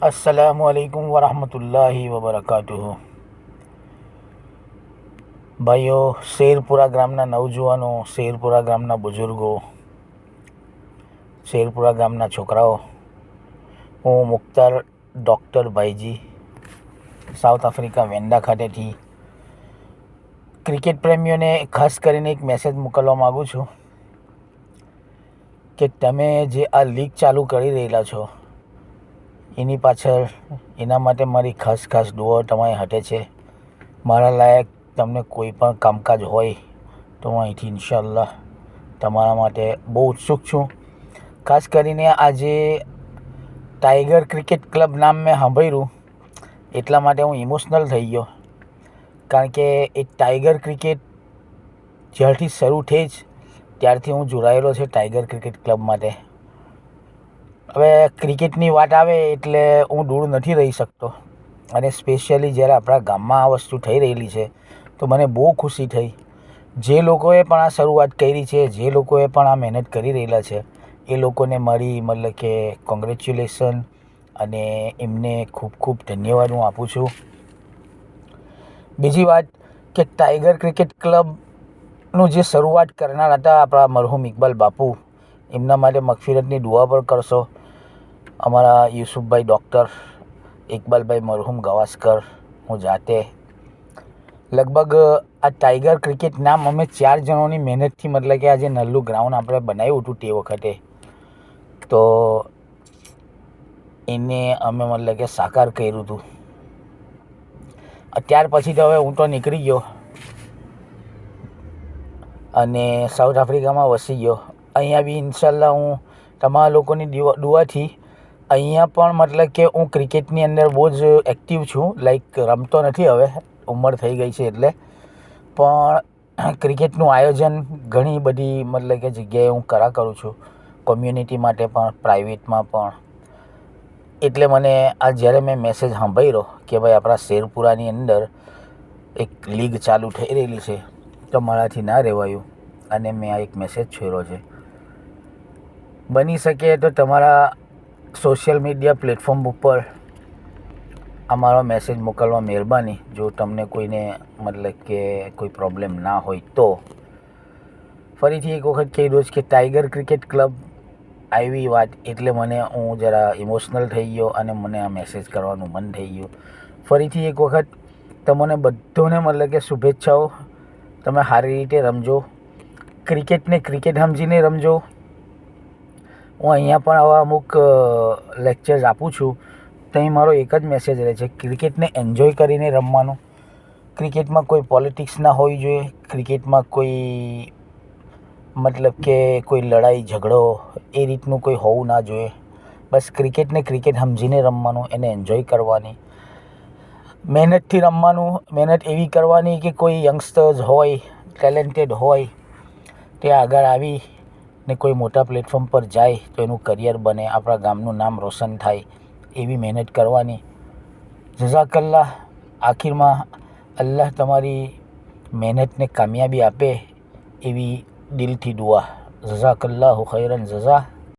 अस्सलामुअलैकुम वरहमतुल्लाहि वबरकातुहू। ભાઈઓ, શેરપુરા ગામના નવજુવાનો, શેરપુરા ગામના બુઝુર્ગો, શેરપુરા ગામના છોકરાઓ, હું મુખ્તાર ડૉક્ટર ભાઈજી સાઉથ આફ્રિકા વેન્ડા ખાતેથી ક્રિકેટ પ્રેમીઓને ખાસ કરીને એક મેસેજ મોકલવા માગું છું કે તમે જે આ લીગ ચાલુ કરી રહેલા છો એની પાછળ એના માટે મારી ખાસ દુઆઓ તમારી હાથે છે. મારા લાયક તમને કોઈ પણ કામકાજ હોય તો હું અહીંથી ઇન્શાઅલ્લાહ તમારા માટે બહુ ઉત્સુક છું. ખાસ કરીને આજે ટાઈગર ક્રિકેટ ક્લબ નામ મેં સાંભળ્યું એટલા માટે હું ઇમોશનલ થઈ ગયો, કારણ કે એ ટાઈગર ક્રિકેટ જ્યારથી શરૂ થઈ જ ત્યારથી હું જોડાયેલો છે ટાઈગર ક્રિકેટ ક્લબ માટે. હવે ક્રિકેટની વાત આવે એટલે હું દૂર નથી રહી શકતો, અને સ્પેશિયલી જ્યારે આપણા ગામમાં આ વસ્તુ થઈ રહેલી છે તો મને બહુ ખુશી થઈ. જે લોકોએ પણ આ શરૂઆત કરી છે, જે લોકોએ પણ આ મહેનત કરી રહેલા છે, એ લોકોને મારી મતલબ કે કોંગ્રેચ્યુલેશન અને એમને ખૂબ ધન્યવાદ હું આપું છું. બીજી વાત કે ટાઈગર ક્રિકેટ ક્લબનું જે શરૂઆત કરનાર હતા આપણા મરહૂમ ઇકબાલ બાપુ, એમના માટે મગફિરતની દુઆ પણ કરશો. અમારા યુસુફભાઈ ડૉક્ટર ઇકબાલભાઈ મરહૂમ ગવાસ્કર, હું જાતે લગભગ આ ટાઈગર ક્રિકેટ નામ અમે 4 જણોની મહેનતથી મતલબ કે આજે નલ્લું ગ્રાઉન્ડ આપણે બનાવ્યું હતું તે વખતે, તો એને અમે મતલબ કે સાકાર કર્યું હતું. ત્યાર પછી તો હવે હું તો નીકળી ગયો અને સાઉથ આફ્રિકામાં વસી ગયો. અહીંયા બી ઇન્શાલ્લાહ હું તમારા લોકોની દુઆથી અહીંયા પણ મતલબ કે હું ક્રિકેટની અંદર બહુ જ એક્ટિવ છું. લાઈક રમતો નથી હવે, ઉંમર થઈ ગઈ છે એટલે, પણ ક્રિકેટનું આયોજન ઘણી બધી મતલબ કે જગ્યાએ હું કરું છું, કોમ્યુનિટી માટે પણ, પ્રાઇવેટમાં પણ. એટલે મને આ જ્યારે મેં મેસેજ સાંભળ્યો કે ભાઈ આપણા શેરપુરાની અંદર એક લીગ ચાલુ થઈ રહેલી છે, તો મારાથી ના રહેવાયું અને મેં આ એક મેસેજ છોડ્યો છે. બની શકે તો તમારા સોશિયલ મીડિયા પ્લેટફોર્મ ઉપર અમારો મેસેજ મોકલવા મહેરબાની, જો તમને કોઈને મતલબ કે કોઈ પ્રોબ્લેમ ના હોય તો. ફરીથી એક વખત કહી દઉં કે ટાઈગર ક્રિકેટ ક્લબ આવી વાત એટલે હું જરા ઇમોશનલ થઈ ગયો અને મને આ મેસેજ કરવાનું મન થઈ ગયું. ફરીથી એક વખત તમને બધાને મતલબ કે શુભેચ્છાઓ. તમે સારી રીતે રમજો, ક્રિકેટને ક્રિકેટ સમજીને રમજો. હું અહીંયા પણ આવા અમુક લેક્ચર્સ આપું છું, ત્યાં મારો એક જ મેસેજ રહે છે, ક્રિકેટને એન્જોય કરીને રમવાનું. ક્રિકેટમાં કોઈ પોલિટિક્સ ના હોવી જોઈએ, ક્રિકેટમાં કોઈ મતલબ કે કોઈ લડાઈ ઝઘડો એ રીતનું કોઈ હોવું ના જોઈએ. બસ ક્રિકેટને ક્રિકેટ સમજીને રમવાનું, એને એન્જોય કરવાની, મહેનતથી રમવાનું. મહેનત એવી કરવાની કે કોઈ યંગસ્ટર્સ હોય, ટેલેન્ટેડ હોય, તે આગળ આવી ને કોઈ મોટા પ્લેટફોર્મ પર જાય તો એનું કરિયર બને, આપણા ગામનું નામ રોશન થાય, એવી મહેનત કરવાની. જઝાકલ્લાહ. આખિરમાં અલ્લાહ તમારી મહેનતને કામયાબી આપે એવી દિલથી દુઆ. જઝાકલ્લાહુ ખૈરન જઝા.